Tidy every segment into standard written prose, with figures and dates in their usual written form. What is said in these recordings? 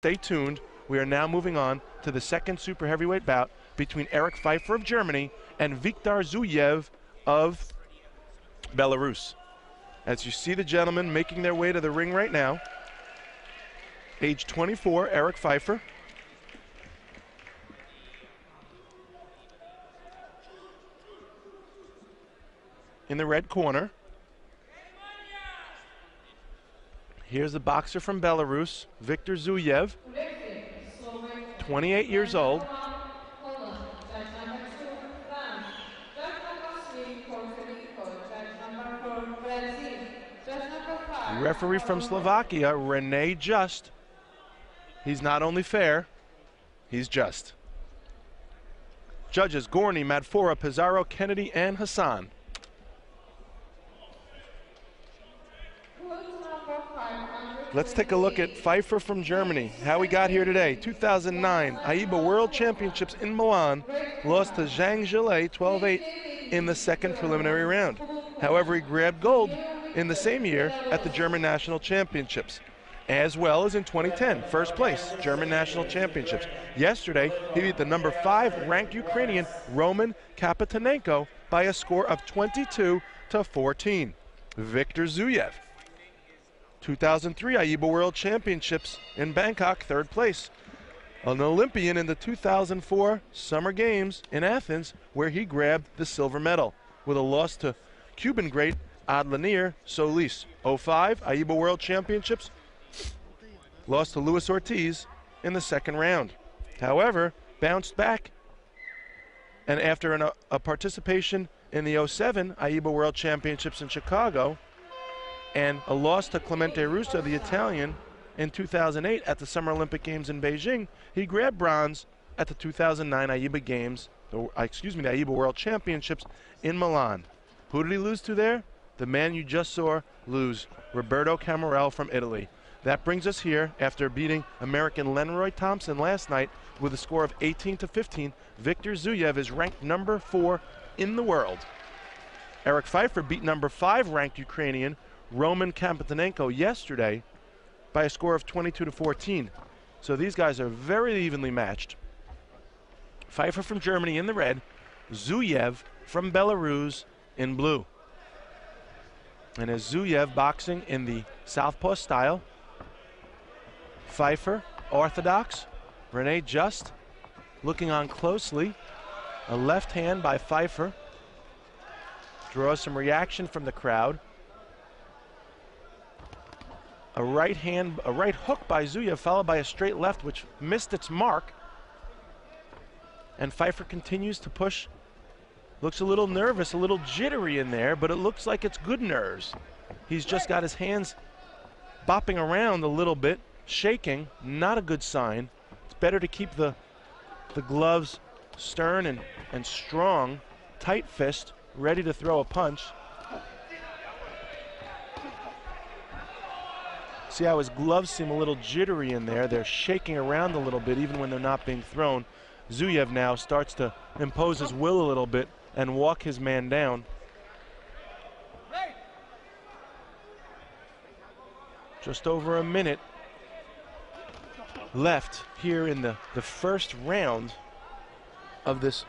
Stay tuned. We are now moving on to the second super heavyweight bout between Erik Pfeifer of Germany and Viktar Zuyeu of Belarus. As you see the gentlemen making their way to the ring right now, age 24, Erik Pfeifer. In the red corner. Here's the boxer from Belarus, Viktar Zuyeu, 28 years old. Referee from Slovakia, Rene Just. He's not only fair, he's just. Judges, Gorney, Madfora, Pizarro, Kennedy, and Hassan. Let's take a look at Pfeifer from Germany, how he got here today. 2009 AIBA World Championships in Milan, lost to Zhang Zhilei 12-8 in the second preliminary round. However, he grabbed gold in the same year at the German National Championships, as well as in 2010, first place, German National Championships. Yesterday, he beat the number 5 ranked Ukrainian Roman Kapitanenko by a score of 22-14. Viktar Zuyeu. 2003 AIBA World Championships in Bangkok, third place. An Olympian in the 2004 Summer Games in Athens, where he grabbed the silver medal with a loss to Cuban great Adlanir Solis. 05 AIBA World Championships, lost to Luis Ortiz in the second round. However, bounced back, and after a participation in the 07 AIBA World Championships in Chicago, and a loss to Clemente Russo, the Italian, in 2008 at the Summer Olympic Games in Beijing, he grabbed bronze at the 2009 AIBA Games, the AIBA World Championships in Milan. Who did he lose to there? The man you just saw lose, Roberto Camarel from Italy. That brings us here after beating American Lenroy Thompson last night with a score of 18-15. Viktar Zuyeu is ranked number 4 in the world. Erik Pfeifer beat number 5 ranked Ukrainian Roman Kapitanenko yesterday by a score of 22-14. So these guys are very evenly matched. Pfeifer from Germany in the red, Zuyeu from Belarus in blue. And as Zuyeu boxing in the southpaw style, Pfeifer orthodox, Rene Just looking on closely. A left hand by Pfeifer draws some reaction from the crowd. A right hook by Zuyeu, followed by a straight left, which missed its mark. And Pfeifer continues to push. Looks a little nervous, a little jittery in there, but it looks like it's good nerves. He's just got his hands bopping around a little bit, shaking, not a good sign. It's better to keep the gloves stern and strong, tight fist, ready to throw a punch. See how his gloves seem a little jittery in there. They're shaking around a little bit even when they're not being thrown. Zuyeu now starts to impose his will a little bit and walk his man down. Just over a minute left here in the first round of this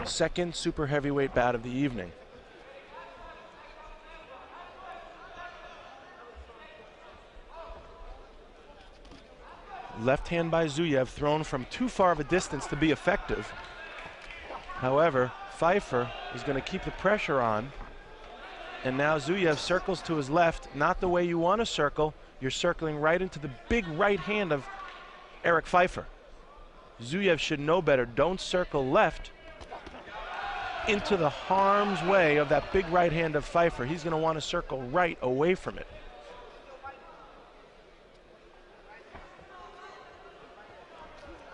second super heavyweight bout of the evening. Left hand by Zuyeu, thrown from too far of a distance to be effective. However, Pfeifer is going to keep the pressure on. And now Zuyeu circles to his left, not the way you want to circle. You're circling right into the big right hand of Erik Pfeifer. Zuyeu should know better. Don't circle left into the harm's way of that big right hand of Pfeifer. He's going to want to circle right away from it.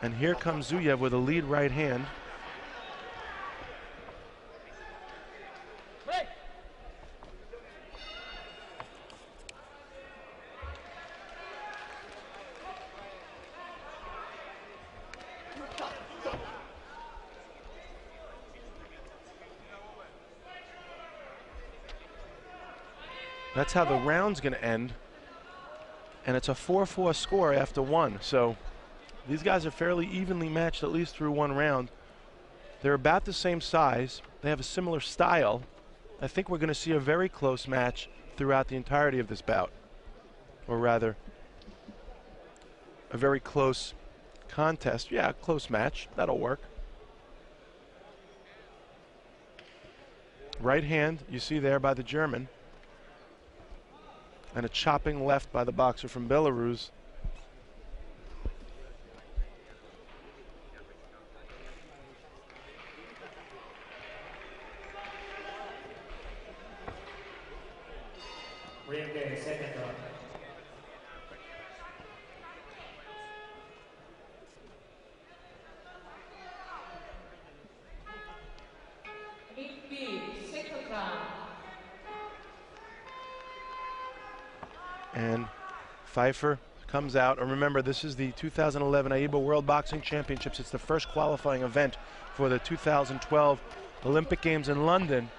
And here comes Zuyeu with a lead right hand. That's how the round's going to end. And it's a 4-4 score after one. So these guys are fairly evenly matched, at least through one round. They're about the same size. They have a similar style. I think we're going to see a very close match throughout the entirety of this bout. Or rather, a very close contest. Yeah, close match. That'll work. Right hand, you see there by the German. And a chopping left by the boxer from Belarus. Second round. And Pfeifer comes out. And remember, this is the 2011 AIBA World Boxing Championships. It's the first qualifying event for the 2012 Olympic Games in London.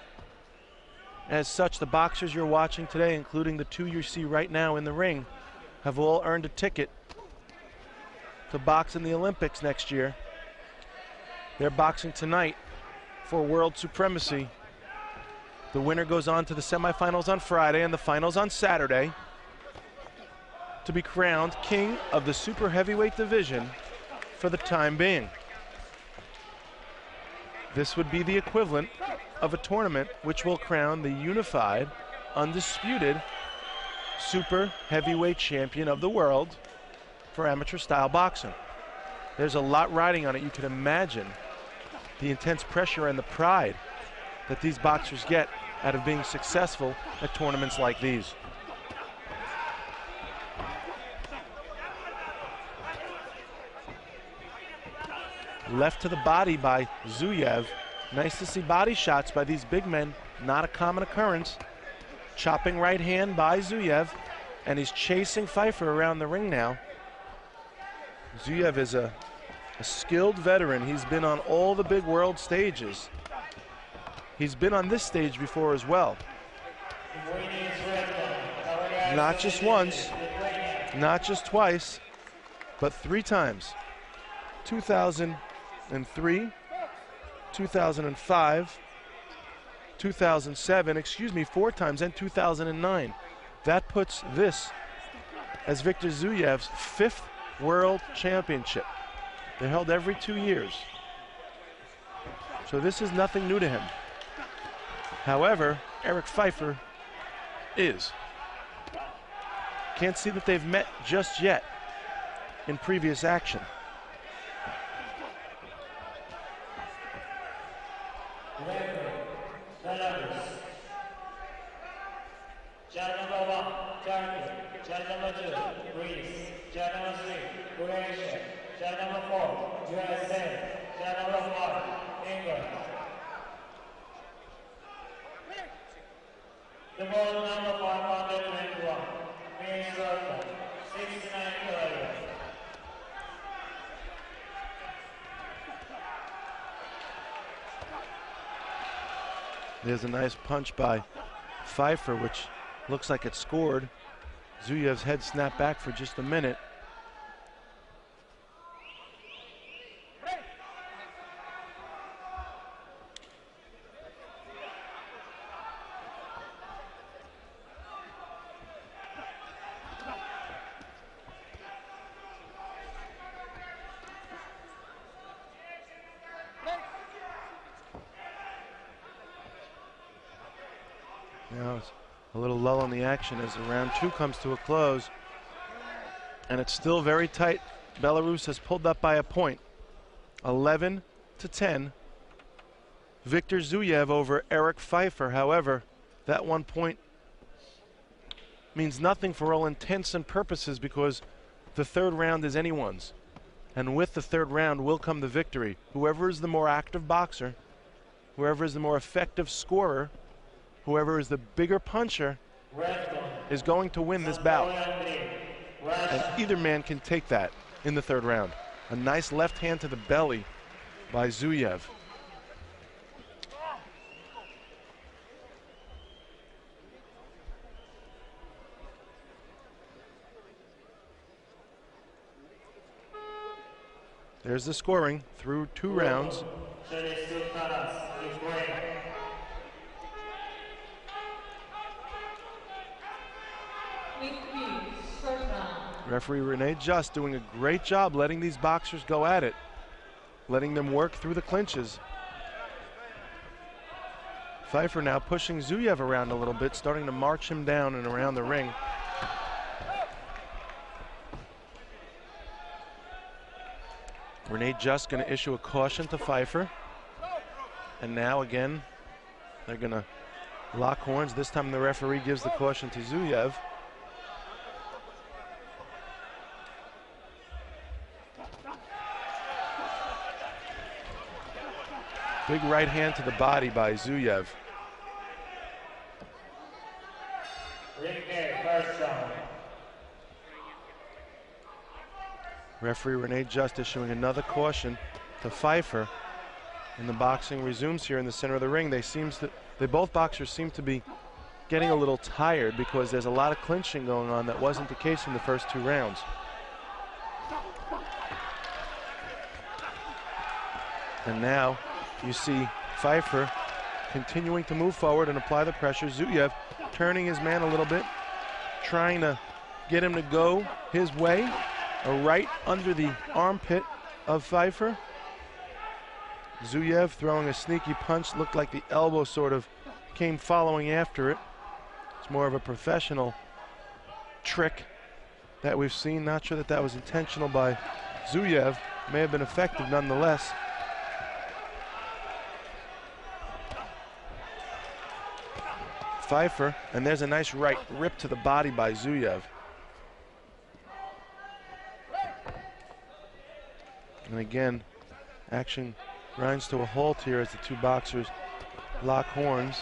As such, the boxers you're watching today, including the two you see right now in the ring, have all earned a ticket to box in the Olympics next year. They're boxing tonight for world supremacy. The winner goes on to the semifinals on Friday and the finals on Saturday to be crowned king of the super heavyweight division for the time being. This would be the equivalent of a tournament which will crown the unified, undisputed super heavyweight champion of the world for amateur style boxing. There's a lot riding on it. You can imagine the intense pressure and the pride that these boxers get out of being successful at tournaments like these. Left to the body by Zuyeu. Nice to see body shots by these big men, not a common occurrence. Chopping right hand by Zuyeu, and he's chasing Pfeifer around the ring now. Zuyeu is a skilled veteran. He's been on all the big world stages. He's been on this stage before as well. Not just once, not just twice, but 3 times. 2003, 2005, 2007, 4 times, and 2009. That puts this as Viktar Zuyev's 5th world championship. They're held every 2 years. So this is nothing new to him. However, Erik Pfeifer is. Can't see that they've met just yet in previous action. The ball number 521, Minnesota, 69 kilograms. There's a nice punch by Pfeifer, which looks like it scored. Zuyev's head snapped back for just a minute. Now it's a little lull in the action as the round 2 comes to a close. And it's still very tight. Belarus has pulled up by a point. 11-10. Viktar Zuyeu over Erik Pfeifer. However, that 1 point means nothing for all intents and purposes because the 3rd round is anyone's. And with the 3rd round will come the victory. Whoever is the more active boxer, whoever is the more effective scorer, whoever is the bigger puncher is going to win this bout. And either man can take that in the 3rd round. A nice left hand to the belly by Zuyeu. There's the scoring through 2 rounds. Referee Renee Just doing a great job letting these boxers go at it, letting them work through the clinches. Pfeifer now pushing Zuyeu around a little bit, starting to march him down and around the ring. Renee Just going to issue a caution to Pfeifer. And now again, they're going to lock horns. This time the referee gives the caution to Zuyeu. Big right hand to the body by Zuyeu. Referee Renee Just issuing another caution to Pfeifer. And the boxing resumes here in the center of the ring. Both boxers seem to be getting a little tired because there's a lot of clinching going on. That wasn't the case in the first 2 rounds. And now you see Pfeifer continuing to move forward and apply the pressure. Zuyeu turning his man a little bit, trying to get him to go his way. A right under the armpit of Pfeifer. Zuyeu throwing a sneaky punch, looked like the elbow sort of came following after it. It's more of a professional trick that we've seen. Not sure that that was intentional by Zuyeu. May have been effective nonetheless. Pfeifer, and there's a nice right rip to the body by Zuyeu. And again, action grinds to a halt here as the 2 boxers lock horns.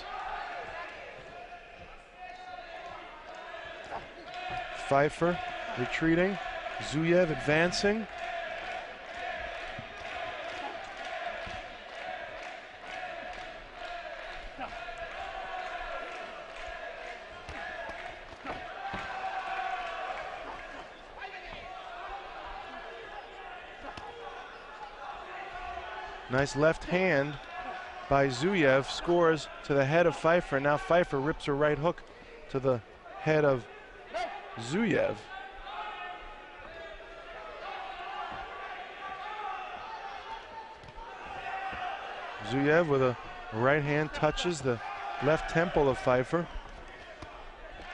Pfeifer retreating, Zuyeu advancing. Nice left hand by Zuyeu, scores to the head of Pfeifer. Now Pfeifer rips a right hook to the head of Zuyeu. Zuyeu with a right hand touches the left temple of Pfeifer.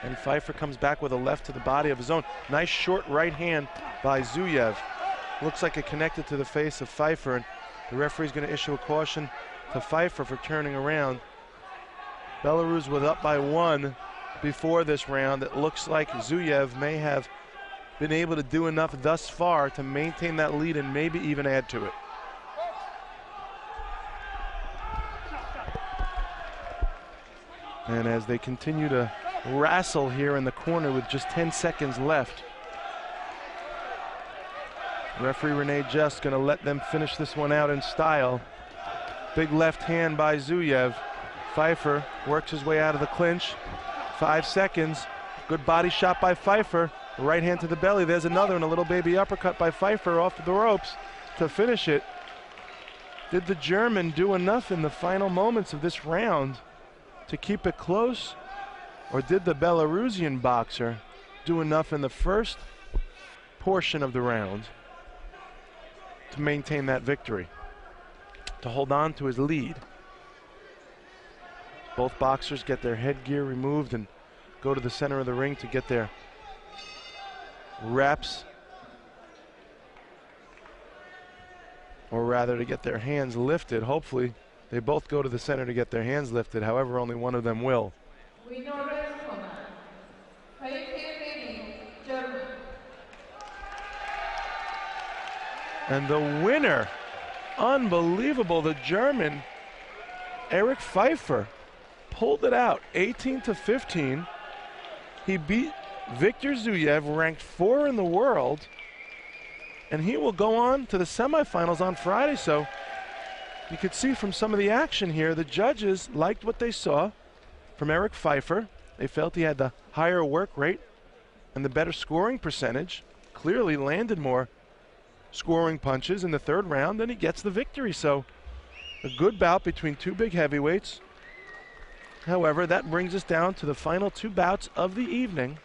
And Pfeifer comes back with a left to the body of his own. Nice short right hand by Zuyeu. Looks like it connected to the face of Pfeifer. And the referee's going to issue a caution to Pfeifer for turning around. Belarus was up by 1 before this round. It looks like Zuyeu may have been able to do enough thus far to maintain that lead and maybe even add to it. And as they continue to wrestle here in the corner with just 10 seconds left, referee Renee Just going to let them finish this one out in style. Big left hand by Zuyeu. Pfeifer works his way out of the clinch. 5 seconds. Good body shot by Pfeifer. Right hand to the belly. There's another and a little baby uppercut by Pfeifer off the ropes to finish it. Did the German do enough in the final moments of this round to keep it close? Or did the Belarusian boxer do enough in the first portion of the round to maintain that victory, to hold on to his lead? Both boxers get their headgear removed and go to the center of the ring to get their reps, or rather to get their hands lifted. Hopefully they both go to the center to get their hands lifted. However, only one of them will. And the winner, unbelievable, the German, Erik Pfeifer, pulled it out, 18-15. He beat Viktar Zuyeu, ranked 4 in the world, and he will go on to the semifinals on Friday. So you could see from some of the action here, the judges liked what they saw from Erik Pfeifer. They felt he had the higher work rate and the better scoring percentage, clearly landed more scoring punches in the third round, and he gets the victory. So a good bout between two big heavyweights. However, that brings us down to the final two bouts of the evening.